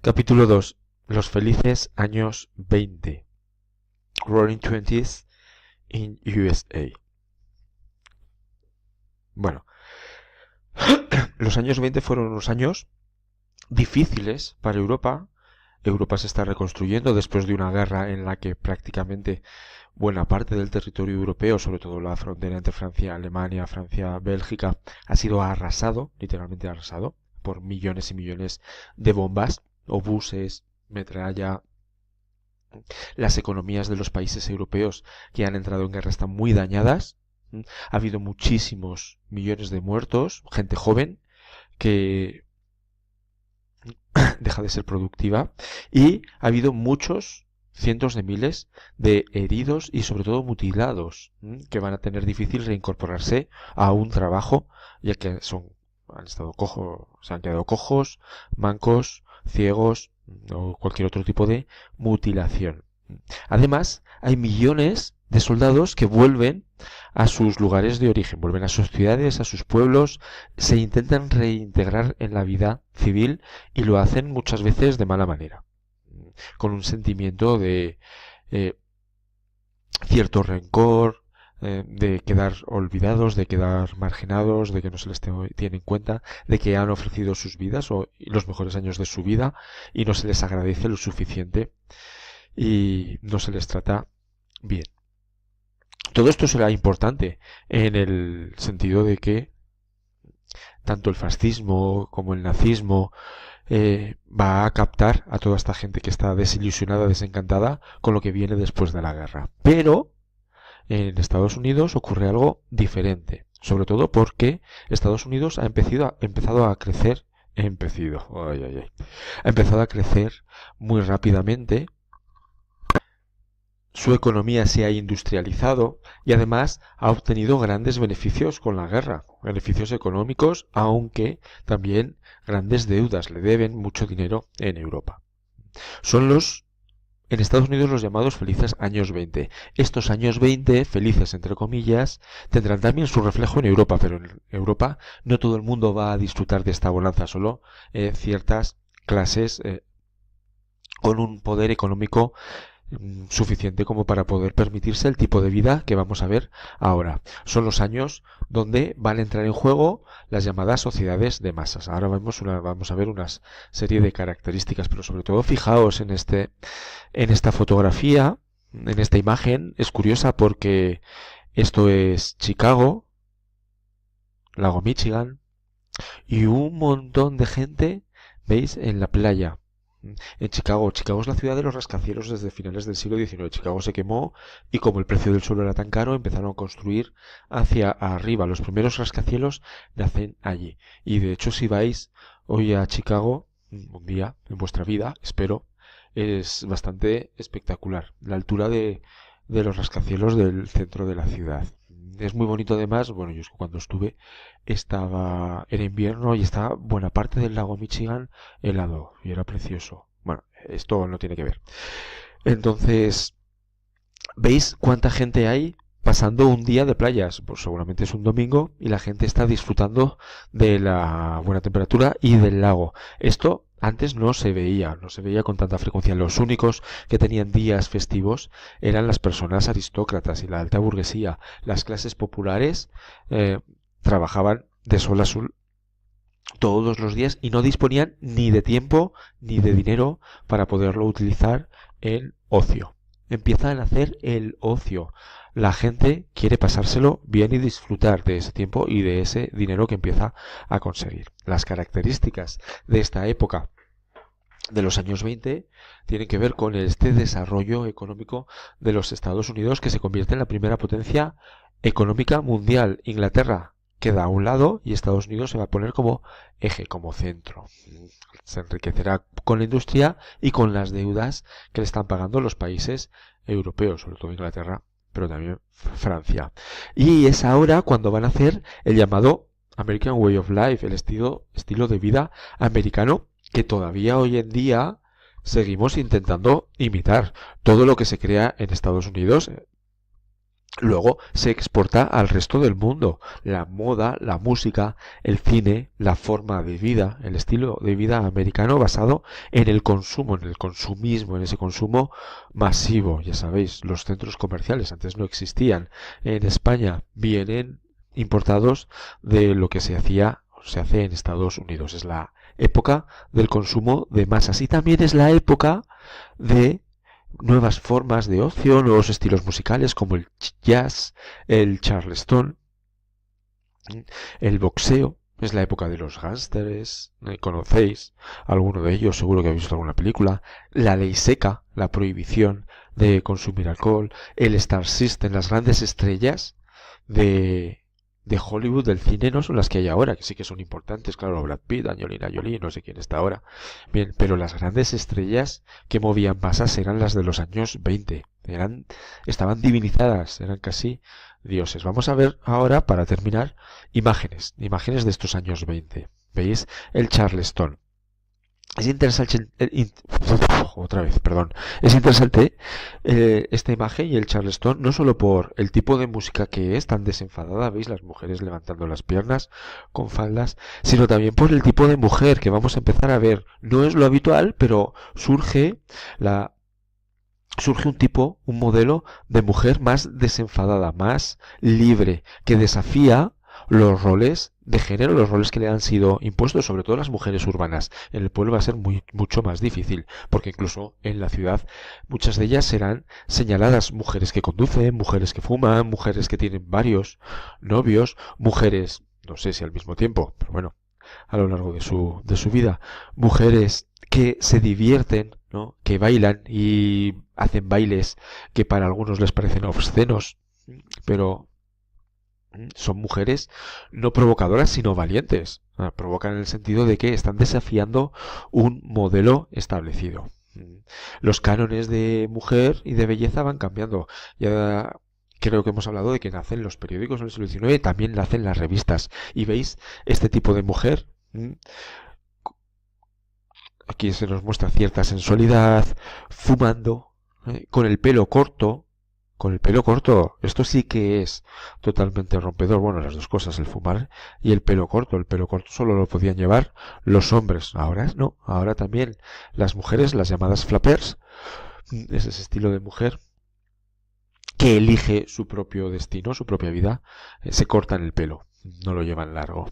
Capítulo 2. Los felices años 20. Roaring Twenties in USA. Bueno, los años 20 fueron unos años difíciles para Europa. Europa se está reconstruyendo después de una guerra en la que prácticamente buena parte del territorio europeo, sobre todo la frontera entre Francia, Alemania, Francia, Bélgica, ha sido arrasado, literalmente arrasado, por millones y millones de bombas, obuses, metralla. Las economías de los países europeos que han entrado en guerra están muy dañadas. Ha habido muchísimos millones de muertos, gente joven que deja de ser productiva, y ha habido muchos cientos de miles de heridos y sobre todo mutilados, que van a tener difícil reincorporarse a un trabajo, ya que han estado cojos, se han quedado cojos, mancos, ciegos o cualquier otro tipo de mutilación. Además, hay millones de soldados que vuelven a sus lugares de origen, vuelven a sus ciudades, a sus pueblos, se intentan reintegrar en la vida civil y lo hacen muchas veces de mala manera, con un sentimiento de cierto rencor, de quedar olvidados, de quedar marginados, de que no se les tiene en cuenta, de que han ofrecido sus vidas o los mejores años de su vida y no se les agradece lo suficiente y no se les trata bien. Todo esto será importante en el sentido de que tanto el fascismo como el nazismo va a captar a toda esta gente que está desilusionada, desencantada con lo que viene después de la guerra. Pero en Estados Unidos ocurre algo diferente, sobre todo porque Estados Unidos ha empezado a crecer, ha empezado a crecer muy rápidamente. Su economía se ha industrializado y además ha obtenido grandes beneficios con la guerra, beneficios económicos, aunque también grandes deudas, le deben mucho dinero en Europa. Son en Estados Unidos los llamados felices años 20. Estos años 20, felices entre comillas, tendrán también su reflejo en Europa, pero en Europa no todo el mundo va a disfrutar de esta bonanza, solo ciertas clases con un poder económico suficiente como para poder permitirse el tipo de vida que vamos a ver ahora. Son los años donde van a entrar en juego las llamadas sociedades de masas. Ahora vamos a ver una serie de características, pero sobre todo fijaos en esta fotografía, en esta imagen. Es curiosa porque esto es Chicago, lago Michigan, y un montón de gente, ¿veis?, en la playa. En Chicago es la ciudad de los rascacielos desde finales del siglo XIX. Chicago se quemó y como el precio del suelo era tan caro, empezaron a construir hacia arriba. Los primeros rascacielos nacen allí. Y de hecho, si vais hoy a Chicago, un día en vuestra vida, espero, es bastante espectacular. La altura de los rascacielos del centro de la ciudad. Es muy bonito además. Bueno, yo cuando estuve era invierno y estaba buena parte del lago Michigan helado y era precioso. Bueno, esto no tiene que ver. Entonces, ¿veis cuánta gente hay pasando un día de playas? Pues seguramente es un domingo y la gente está disfrutando de la buena temperatura y del lago. Esto antes no se veía con tanta frecuencia. Los únicos que tenían días festivos eran las personas aristócratas y la alta burguesía. Las clases populares trabajaban de sol a sol todos los días y no disponían ni de tiempo ni de dinero para poderlo utilizar en ocio. Empiezan a hacer el ocio. La gente quiere pasárselo bien y disfrutar de ese tiempo y de ese dinero que empieza a conseguir. Las características de esta época de los años 20 tienen que ver con este desarrollo económico de los Estados Unidos, que se convierte en la primera potencia económica mundial. Inglaterra queda a un lado y Estados Unidos se va a poner como eje, como centro. Se enriquecerá con la industria y con las deudas que le están pagando los países europeos, sobre todo Inglaterra, pero también Francia. Y es ahora cuando van a hacer el llamado American Way of Life, el estilo de vida americano, que todavía hoy en día seguimos intentando imitar. Todo lo que se crea en Estados Unidos luego se exporta al resto del mundo. La moda, la música, el cine, la forma de vida, el estilo de vida americano basado en el consumo, en el consumismo, en ese consumo masivo. Ya sabéis, los centros comerciales antes no existían. En España vienen importados de lo que se hace en Estados Unidos. Es la época del consumo de masas y también es la época de nuevas formas de ocio, nuevos estilos musicales como el jazz, el charleston, el boxeo. Es la época de los gángsteres, conocéis alguno de ellos, seguro que habéis visto alguna película. La ley seca, la prohibición de consumir alcohol, el Star System, las grandes estrellas de Hollywood, del cine, no son las que hay ahora, que sí que son importantes, claro, Brad Pitt, Angelina Jolie, no sé quién está ahora. Bien, pero las grandes estrellas que movían masas eran las de los años 20. Estaban divinizadas, eran casi dioses. Vamos a ver ahora, para terminar, imágenes de estos años 20. ¿Veis? El Charleston. Es interesante, otra vez, perdón. Es interesante esta imagen y el Charleston, no solo por el tipo de música que es tan desenfadada, veis las mujeres levantando las piernas con faldas, sino también por el tipo de mujer que vamos a empezar a ver. No es lo habitual, pero surge un modelo de mujer más desenfadada, más libre, que desafía los roles de género, los roles que le han sido impuestos, sobre todo a las mujeres urbanas. En el pueblo va a ser mucho más difícil, porque incluso en la ciudad muchas de ellas serán señaladas mujeres que conducen, mujeres que fuman, mujeres que tienen varios novios, mujeres, no sé si al mismo tiempo, pero bueno, a lo largo de su vida, mujeres que se divierten, ¿no? Que bailan y hacen bailes que para algunos les parecen obscenos, pero son mujeres no provocadoras sino valientes. Provocan en el sentido de que están desafiando un modelo establecido. Los cánones de mujer y de belleza van cambiando. Ya creo que hemos hablado de que nacen los periódicos en el siglo XIX, también nacen las revistas. Y veis este tipo de mujer. Aquí se nos muestra cierta sensualidad, fumando, con el pelo corto. Con el pelo corto, esto sí que es totalmente rompedor. Bueno, las dos cosas, el fumar y el pelo corto. El pelo corto solo lo podían llevar los hombres. Ahora no, ahora también las mujeres, las llamadas flappers, es ese estilo de mujer que elige su propio destino, su propia vida, se cortan el pelo, no lo llevan largo.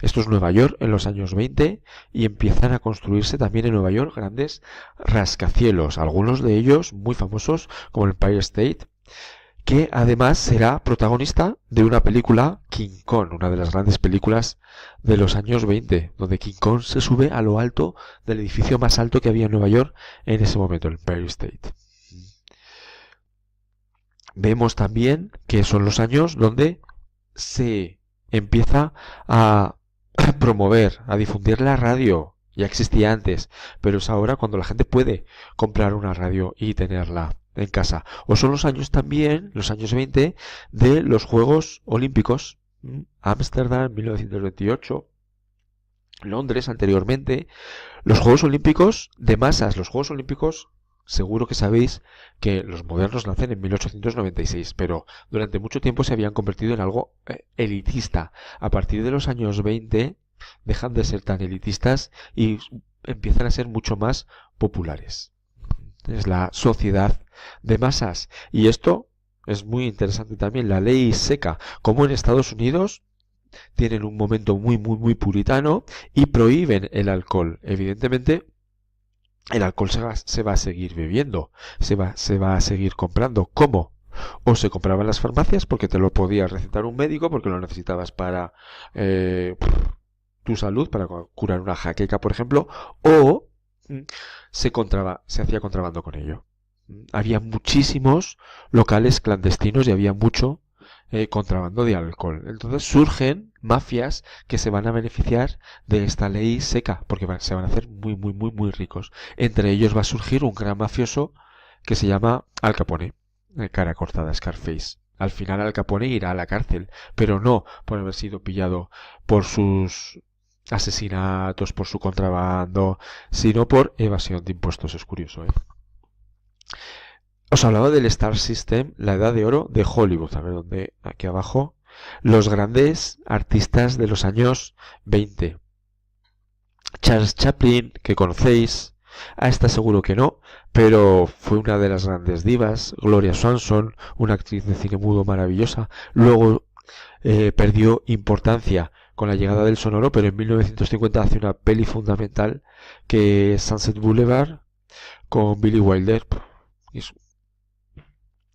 Esto es Nueva York en los años 20 y empiezan a construirse también en Nueva York grandes rascacielos, algunos de ellos muy famosos como el Empire State, que además será protagonista de una película, King Kong, una de las grandes películas de los años 20, donde King Kong se sube a lo alto del edificio más alto que había en Nueva York en ese momento, el Empire State. Vemos también que son los años donde se empieza a promover, a difundir la radio. Ya existía antes, pero es ahora cuando la gente puede comprar una radio y tenerla en casa. O son los años también, los años 20, de los Juegos Olímpicos. Ámsterdam, 1928. Londres anteriormente. Los Juegos Olímpicos de masas, los Juegos Olímpicos. Seguro que sabéis que los modernos nacen en 1896, pero durante mucho tiempo se habían convertido en algo elitista. A partir de los años 20 dejan de ser tan elitistas y empiezan a ser mucho más populares. Es la sociedad de masas. Y esto es muy interesante también, la ley seca, como en Estados Unidos tienen un momento muy puritano y prohíben el alcohol. Evidentemente, el alcohol se va a seguir bebiendo, se va a seguir comprando. ¿Cómo? O se compraba en las farmacias porque te lo podía recetar un médico porque lo necesitabas para tu salud, para curar una jaqueca, por ejemplo, o se hacía contrabando con ello. Había muchísimos locales clandestinos y había mucho contrabando de alcohol. Entonces surgen mafias que se van a beneficiar de esta ley seca porque se van a hacer muy ricos. Entre ellos va a surgir un gran mafioso que se llama Al Capone, cara cortada, Scarface. Al final Al Capone irá a la cárcel, pero no por haber sido pillado por sus asesinatos, por su contrabando, sino por evasión de impuestos. Es curioso, ¿eh? Os hablaba del Star System, la edad de oro de Hollywood, a ver dónde, aquí abajo, los grandes artistas de los años 20. Charles Chaplin, que conocéis, a esta seguro que no, pero fue una de las grandes divas. Gloria Swanson, una actriz de cine mudo maravillosa. Luego perdió importancia con la llegada del sonoro, pero en 1950 hace una peli fundamental que es Sunset Boulevard con Billy Wilder. Es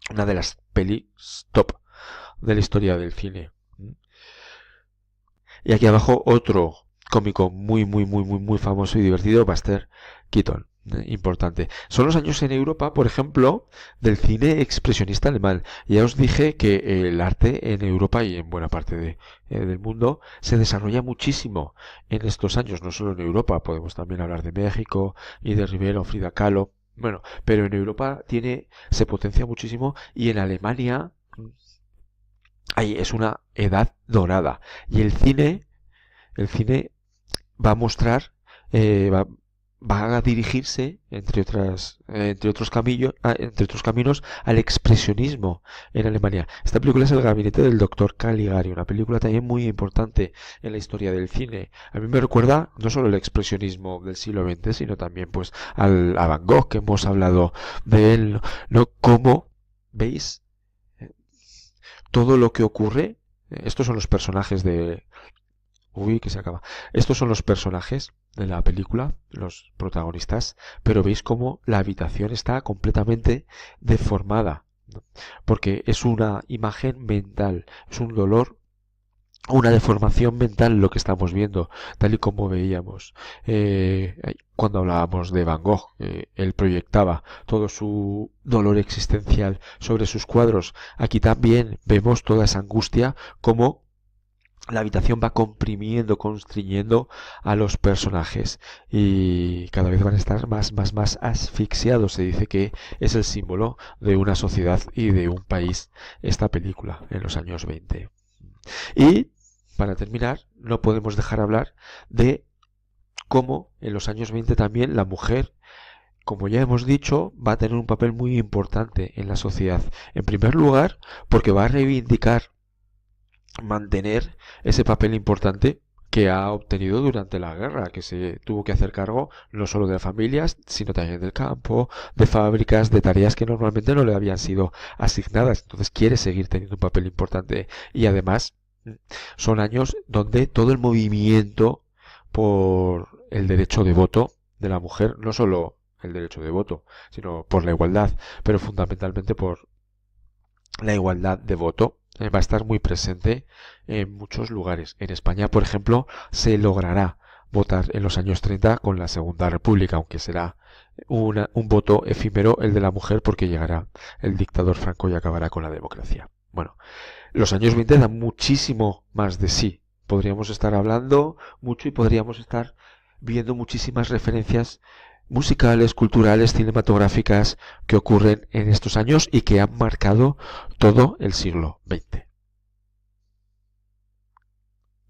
una de las pelis top de la historia del cine. Y aquí abajo otro cómico muy famoso y divertido, Buster Keaton. Importante. Son los años en Europa, por ejemplo, del cine expresionista alemán. Ya os dije que el arte en Europa y en buena parte del mundo se desarrolla muchísimo en estos años, no solo en Europa, podemos también hablar de México y de Rivera o Frida Kahlo. Bueno, pero en Europa se potencia muchísimo y en Alemania ahí es una edad dorada. Y el cine va a mostrar, va a dirigirse, entre otros caminos, al expresionismo en Alemania. Esta película es El gabinete del doctor Caligari, una película también muy importante en la historia del cine. A mí me recuerda no solo el expresionismo del siglo XX, sino también pues a Van Gogh, que hemos hablado de él, ¿no? Cómo, ¿veis? Todo lo que ocurre, estos son los personajes de... Uy, que se acaba. Estos son los personajes de la película, los protagonistas, pero veis cómo la habitación está completamente deformada, ¿no? Porque es una imagen mental, es un dolor, una deformación mental lo que estamos viendo, tal y como veíamos cuando hablábamos de Van Gogh. Él proyectaba todo su dolor existencial sobre sus cuadros. Aquí también vemos toda esa angustia, como la habitación va comprimiendo, constriñendo a los personajes y cada vez van a estar más asfixiados. Se dice que es el símbolo de una sociedad y de un país esta película en los años 20. Y para terminar, no podemos dejar hablar de cómo en los años 20 también la mujer, como ya hemos dicho, va a tener un papel muy importante en la sociedad. En primer lugar, porque va a reivindicar, mantener ese papel importante que ha obtenido durante la guerra, que se tuvo que hacer cargo no solo de las familias, sino también del campo, de fábricas, de tareas que normalmente no le habían sido asignadas. Entonces quiere seguir teniendo un papel importante y además son años donde todo el movimiento por el derecho de voto de la mujer, no solo el derecho de voto, sino por la igualdad, pero fundamentalmente por la igualdad de voto, va a estar muy presente en muchos lugares. En España, por ejemplo, se logrará votar en los años 30 con la Segunda República, aunque será un voto efímero el de la mujer, porque llegará el dictador Franco y acabará con la democracia. Bueno, los años 20 dan muchísimo más de sí. Podríamos estar hablando mucho y podríamos estar viendo muchísimas referencias musicales, culturales, cinematográficas que ocurren en estos años y que han marcado todo el siglo XX.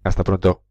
Hasta pronto.